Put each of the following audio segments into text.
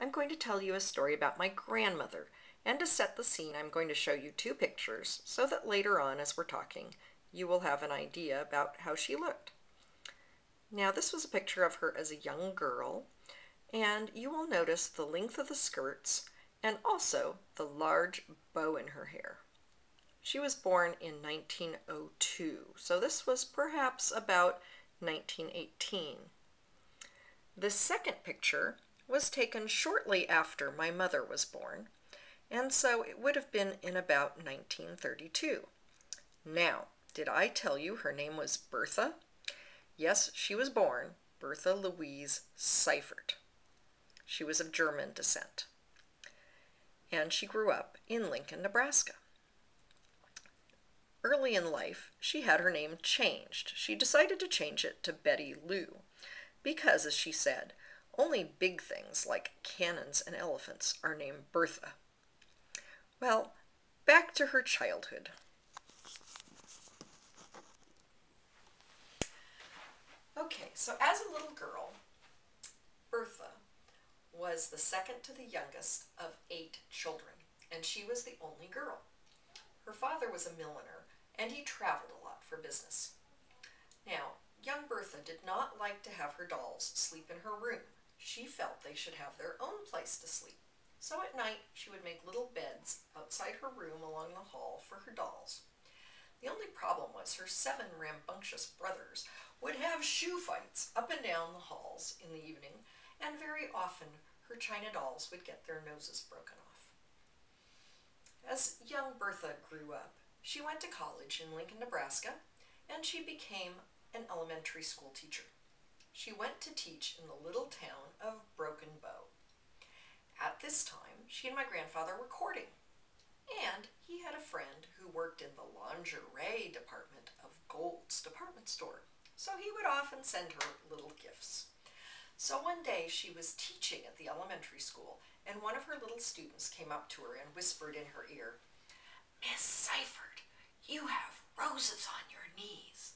I'm going to tell you a story about my grandmother, and to set the scene I'm going to show you two pictures so that later on as we're talking you will have an idea about how she looked. Now this was a picture of her as a young girl, and you will notice the length of the skirts and also the large bow in her hair. She was born in 1902, so this was perhaps about 1918. The second picture was taken shortly after my mother was born, and so it would have been in about 1932. Now, did I tell you her name was Bertha? Yes, she was born Bertha Louise Seifert. She was of German descent, and she grew up in Lincoln, Nebraska. Early in life, she had her name changed. She decided to change it to Betty Lou because, as she said, only big things like cannons and elephants are named Bertha. Well, back to her childhood. Okay, so as a little girl, Bertha was the second to the youngest of 8 children, and she was the only girl. Her father was a milliner, and he traveled a lot for business. Now, young Bertha did not like to have her dolls sleep in her room. She felt they should have their own place to sleep. So at night, she would make little beds outside her room along the hall for her dolls. The only problem was her 7 rambunctious brothers would have shoe fights up and down the halls in the evening, and very often her china dolls would get their noses broken off. As young Bertha grew up, she went to college in Lincoln, Nebraska, and she became an elementary school teacher. She went to teach in the little town of Broken Bow. At this time, she and my grandfather were courting, and he had a friend who worked in the lingerie department of Gold's department store, so he would often send her little gifts. So one day she was teaching at the elementary school, and one of her little students came up to her and whispered in her ear, "Miss Seifert, you have roses on your knees."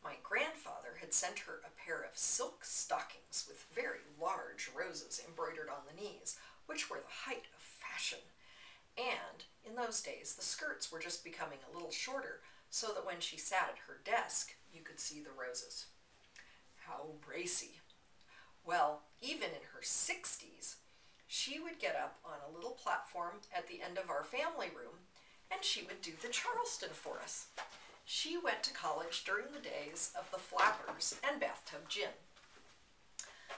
My grandfather had sent her a pair of silk stockings with very large roses embroidered on the knees, which were the height of fashion. And in those days, the skirts were just becoming a little shorter, so that when she sat at her desk, you could see the roses. How racy! Well, even in her 60s, she would get up on a little platform at the end of our family room, and she would do the Charleston for us. She went to college during the days of the flappers and bathtub gin.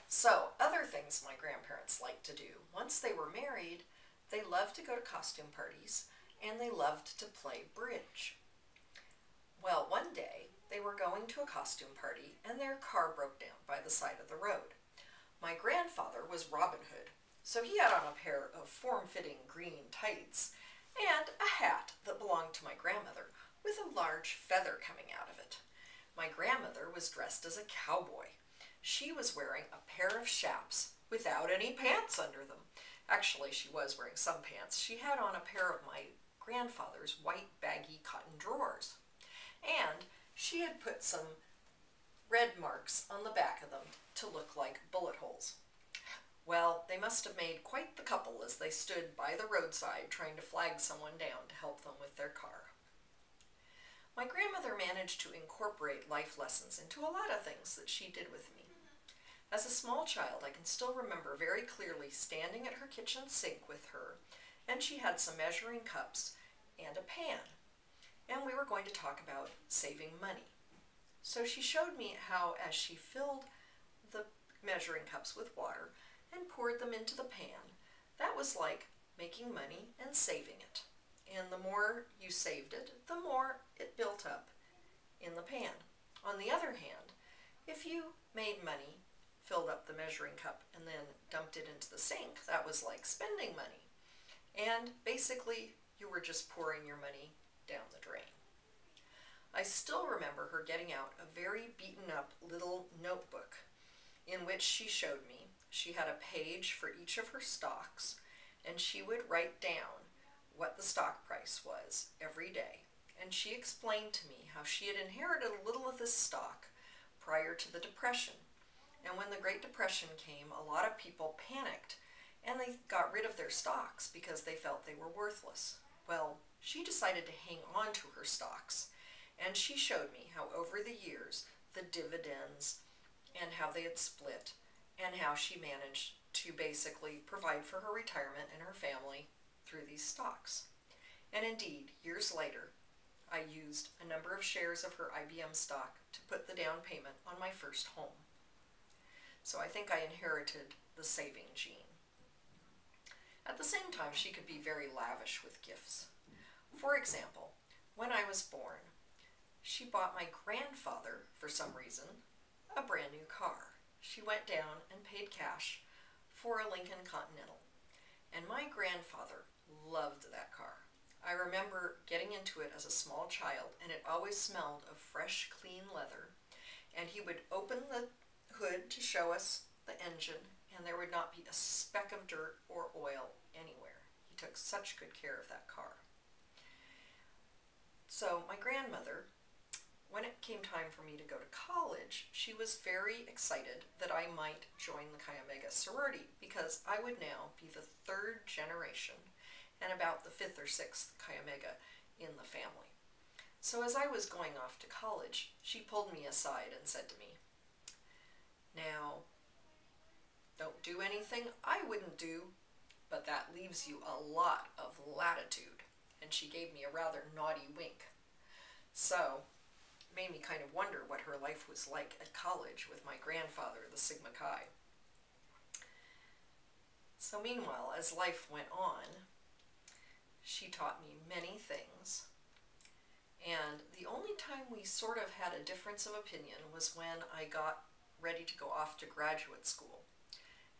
So, other things my grandparents liked to do. Once they were married, they loved to go to costume parties, and they loved to play bridge. Well, one day, they were going to a costume party, and their car broke down by the side of the road. My grandfather was Robin Hood, so he had on a pair of form-fitting green tights and a hat that belonged to my grandmother with a large feather coming out of it. My grandmother was dressed as a cowboy. She was wearing a pair of chaps without any pants under them. Actually, she was wearing some pants. She had on a pair of my grandfather's white baggy cotton drawers. And she had put some red marks on the back of them to look like bullet holes. Well, they must have made quite the couple as they stood by the roadside trying to flag someone down to help them with their car. My grandmother managed to incorporate life lessons into a lot of things that she did with me. As a small child, I can still remember very clearly standing at her kitchen sink with her, and she had some measuring cups and a pan, and we were going to talk about saving money. So she showed me how, as she filled the measuring cups with water and poured them into the pan, that was like making money and saving it. And the more you saved it, the more it built up in the pan. On the other hand, if you made money, filled up the measuring cup, and then dumped it into the sink, that was like spending money. And basically, you were just pouring your money down the drain. I still remember her getting out a very beaten up little notebook in which she showed me. She had a page for each of her stocks, and she would write down what the stock price was every day. And she explained to me how she had inherited a little of this stock prior to the Depression. And when the Great Depression came, a lot of people panicked and they got rid of their stocks because they felt they were worthless. Well, she decided to hang on to her stocks, and she showed me how over the years the dividends and how they had split and how she managed to basically provide for her retirement and her family through these stocks. And indeed, years later, I used a number of shares of her IBM stock to put the down payment on my first home. So I think I inherited the saving gene. At the same time, she could be very lavish with gifts. For example, when I was born, she bought my grandfather, for some reason, a brand new car. She went down and paid cash for a Lincoln Continental. And my grandfather loved that car. I remember getting into it as a small child, and it always smelled of fresh, clean leather. And he would open the hood to show us the engine, and there would not be a speck of dirt or oil anywhere. He took such good care of that car. So my grandmother, when it came time for me to go to college, she was very excited that I might join the Chi Omega sorority because I would now be the third generation and about the fifth or sixth Chi Omega in the family. So as I was going off to college, she pulled me aside and said to me, "Now, don't do anything I wouldn't do, but that leaves you a lot of latitude." And she gave me a rather naughty wink. So it made me kind of wonder what her life was like at college with my grandfather, the Sigma Chi. So meanwhile, as life went on, she taught me many things. And the only time we sort of had a difference of opinion was when I got ready to go off to graduate school.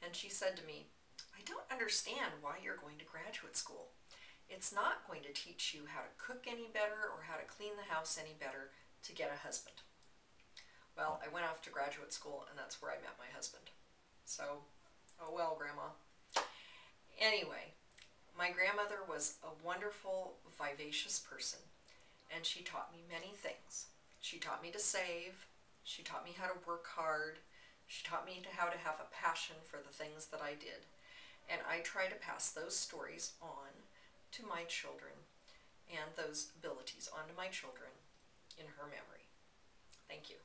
And she said to me, "I don't understand why you're going to graduate school. It's not going to teach you how to cook any better or how to clean the house any better to get a husband." Well, I went off to graduate school, and that's where I met my husband. So, oh well, Grandma. Anyway, my grandmother was a wonderful, vivacious person, and she taught me many things. She taught me to save. She taught me how to work hard. She taught me how to have a passion for the things that I did. And I try to pass those stories on to my children and those abilities onto my children in her memory. Thank you.